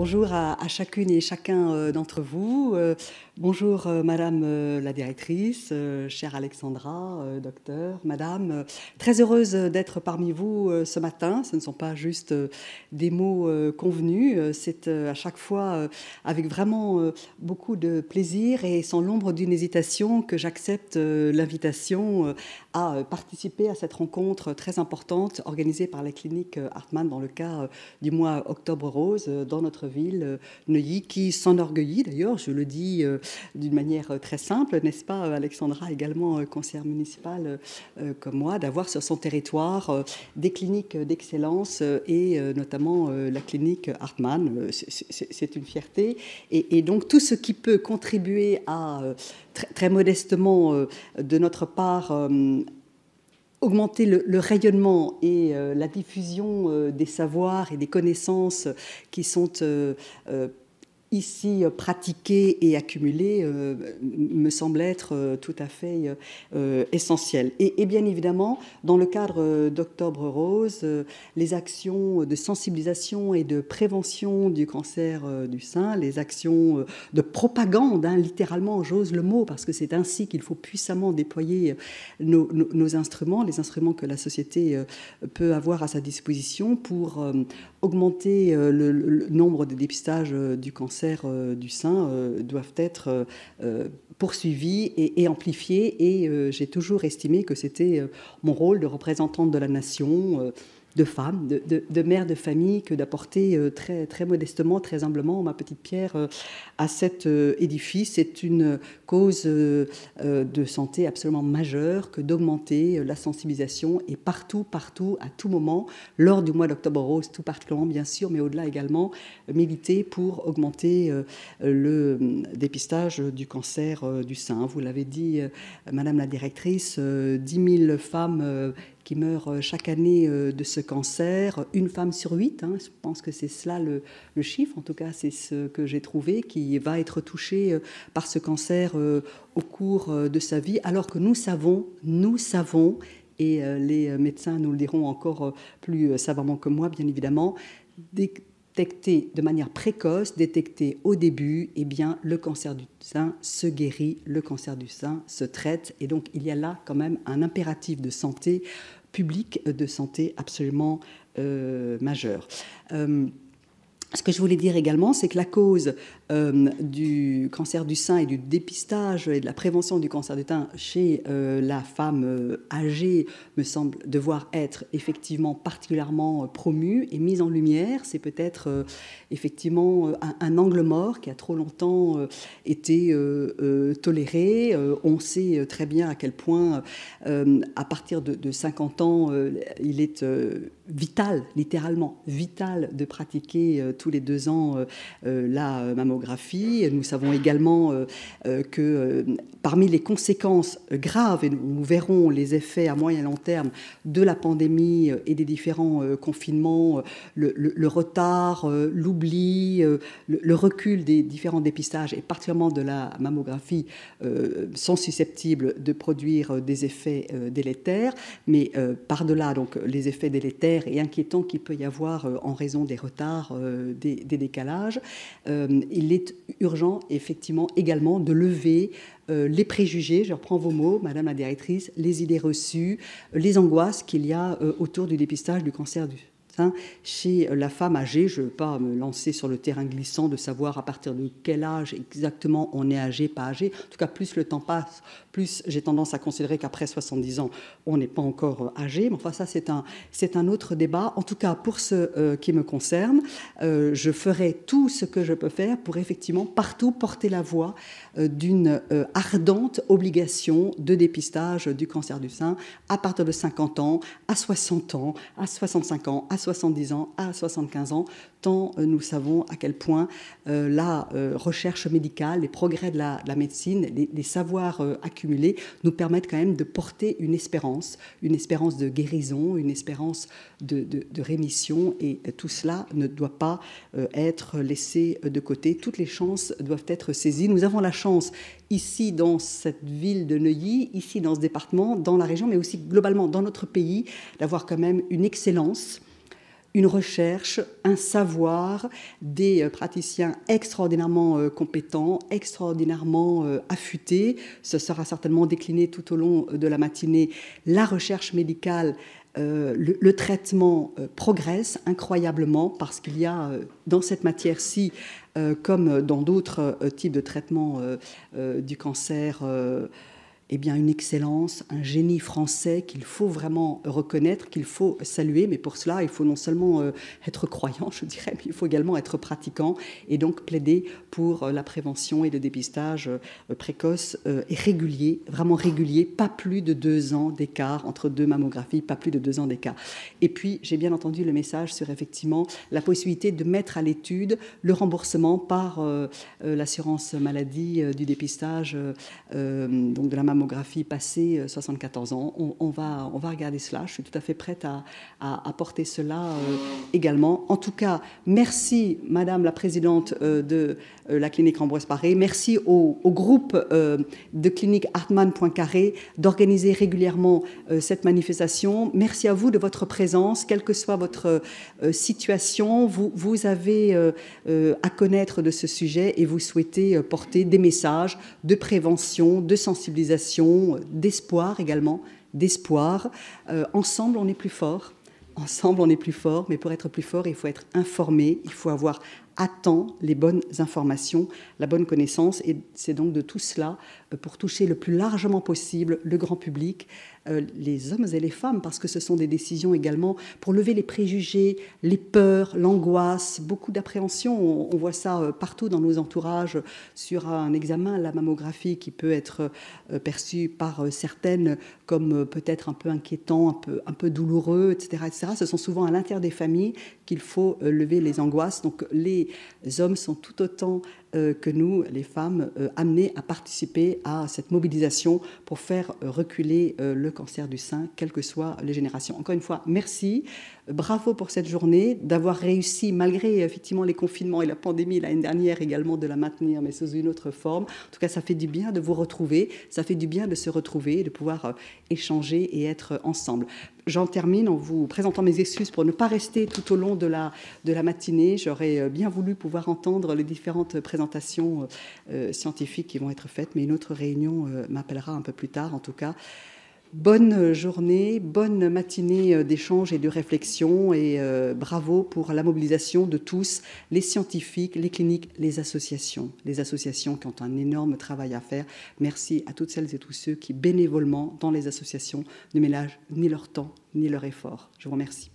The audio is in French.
Bonjour à chacune et chacun d'entre vous. Bonjour Madame la directrice, chère Alexandra, docteur, Madame. Très heureuse d'être parmi vous ce matin. Ce ne sont pas juste des mots convenus, c'est à chaque fois avec vraiment beaucoup de plaisir et sans l'ombre d'une hésitation que j'accepte l'invitation à participer à cette rencontre très importante organisée par la clinique Hartmann dans le cadre du mois Octobre Rose dans notre ville, Neuilly, qui s'enorgueillit d'ailleurs, je le dis d'une manière très simple, n'est-ce pas Alexandra, également conseillère municipale comme moi, d'avoir sur son territoire des cliniques d'excellence et notamment la clinique Hartmann. C'est une fierté. Et donc tout ce qui peut contribuer à, très modestement de notre part, augmenter le rayonnement et la diffusion des savoirs et des connaissances qui sont ici pratiquées et accumulées me semble être tout à fait essentiel. Et bien évidemment, dans le cadre d'Octobre Rose, les actions de sensibilisation et de prévention du cancer du sein, les actions de propagande, littéralement, j'ose le mot, parce que c'est ainsi qu'il faut puissamment déployer nos instruments, les instruments que la société peut avoir à sa disposition pour augmenter le nombre de dépistages du cancer du sein doivent être poursuivis et amplifiés. Et j'ai toujours estimé que c'était mon rôle de représentante de la nation, de femme, de mère de famille, que d'apporter très, très modestement, très humblement ma petite pierre à cet édifice. C'est une cause de santé absolument majeure que d'augmenter la sensibilisation et partout, à tout moment, lors du mois d'Octobre Rose, tout particulièrement bien sûr, mais au-delà également, militer pour augmenter le dépistage du cancer du sein. Vous l'avez dit, Madame la directrice, 10 000 femmes qui meurent chaque année de ce cancer, une femme sur 8, je pense que c'est cela le chiffre, en tout cas c'est ce que j'ai trouvé, qui va être touchée par ce cancer au cours de sa vie, alors que nous savons, et les médecins nous le diront encore plus savamment que moi, bien évidemment, détecter de manière précoce, détecter au début, eh bien, le cancer du sein se guérit, le cancer du sein se traite. Et donc, il y a là quand même un impératif de santé publique, de santé absolument majeur. Ce que je voulais dire également, c'est que la cause du cancer du sein et du dépistage et de la prévention du cancer du sein chez la femme âgée me semble devoir être effectivement particulièrement promue et mise en lumière. C'est peut-être effectivement un angle mort qui a trop longtemps été toléré. On sait très bien à quel point, à partir de 50 ans, il est vital, littéralement vital, de pratiquer tous les 2 ans la mammographie. Nous savons également que parmi les conséquences graves, et nous verrons les effets à moyen et long terme de la pandémie et des différents confinements, le retard, l'oubli, le recul des différents dépistages, et particulièrement de la mammographie, sont susceptibles de produire des effets délétères. Mais par-delà donc les effets délétères et inquiétants qu'il peut y avoir en raison des retards, des décalages, il est urgent effectivement également de lever les préjugés, je reprends vos mots, Madame la directrice, les idées reçues, les angoisses qu'il y a autour du dépistage du cancer du sein chez la femme âgée. Je ne veux pas me lancer sur le terrain glissant de savoir à partir de quel âge exactement on est âgé, pas âgé. En tout cas, plus le temps passe, plus j'ai tendance à considérer qu'après 70 ans, on n'est pas encore âgé. Mais enfin, ça, c'est un autre débat. En tout cas, pour ce qui me concerne, je ferai tout ce que je peux faire pour effectivement partout porter la voix d'une ardente obligation de dépistage du cancer du sein à partir de 50 ans, à 60 ans, à 65 ans, à 70 ans, à 75 ans, tant nous savons à quel point la recherche médicale, les progrès de la médecine, les savoirs accumulés nous permettent quand même de porter une espérance de guérison, une espérance de rémission, et tout cela ne doit pas être laissé de côté. Toutes les chances doivent être saisies. Nous avons la chance ici dans cette ville de Neuilly, ici dans ce département, dans la région, mais aussi globalement dans notre pays, d'avoir quand même une excellence une recherche, un savoir, des praticiens extraordinairement compétents, extraordinairement affûtés. Ce sera certainement décliné tout au long de la matinée. La recherche médicale, le traitement progresse incroyablement parce qu'il y a dans cette matière-ci, comme dans d'autres types de traitements du cancer, eh bien, une excellence, un génie français qu'il faut vraiment reconnaître, qu'il faut saluer. Mais pour cela, il faut non seulement être croyant, je dirais, mais il faut également être pratiquant et donc plaider pour la prévention et le dépistage précoce et régulier, vraiment régulier, pas plus de 2 ans d'écart entre 2 mammographies, pas plus de 2 ans d'écart. Et puis, j'ai bien entendu le message sur effectivement la possibilité de mettre à l'étude le remboursement par l'assurance maladie du dépistage, donc de la mammographie passée 74 ans. On va regarder cela. Je suis tout à fait prête à porter cela également. En tout cas, merci Madame la Présidente de la clinique Ambroise Paré. Merci au groupe de clinique Hartmann Poincaré d'organiser régulièrement cette manifestation. Merci à vous de votre présence, quelle que soit votre situation. Vous avez à connaître de ce sujet et vous souhaitez porter des messages de prévention, de sensibilisation, d'espoir également, d'espoir. Ensemble, on est plus fort. Ensemble, on est plus fort, mais pour être plus fort, il faut être informé, il faut avoir à temps les bonnes informations, la bonne connaissance. Et c'est donc de tout cela, pour toucher le plus largement possible le grand public, les hommes et les femmes, parce que ce sont des décisions également pour lever les préjugés, les peurs, l'angoisse, beaucoup d'appréhension. On voit ça partout dans nos entourages sur un examen, la mammographie, qui peut être perçue par certaines comme peut-être un peu inquiétant, un peu douloureux, etc., etc. Ce sont souvent à l'intérieur des familles qu'il faut lever les angoisses. Donc les hommes sont tout autant que nous, les femmes, amenées à participer à cette mobilisation pour faire reculer le cancer du sein, quelles que soient les générations. Encore une fois, merci. Bravo pour cette journée, d'avoir réussi, malgré effectivement les confinements et la pandémie l'année dernière également, de la maintenir, mais sous une autre forme. En tout cas, ça fait du bien de vous retrouver, ça fait du bien de se retrouver, de pouvoir échanger et être ensemble. J'en termine en vous présentant mes excuses pour ne pas rester tout au long de la matinée. J'aurais bien voulu pouvoir entendre les différentes présentations scientifiques qui vont être faites, mais une autre réunion m'appellera un peu plus tard en tout cas. Bonne journée, bonne matinée d'échange et de réflexion et bravo pour la mobilisation de tous, les scientifiques, les cliniques, les associations qui ont un énorme travail à faire. Merci à toutes celles et tous ceux qui bénévolement dans les associations ne ménagent ni leur temps ni leur effort. Je vous remercie.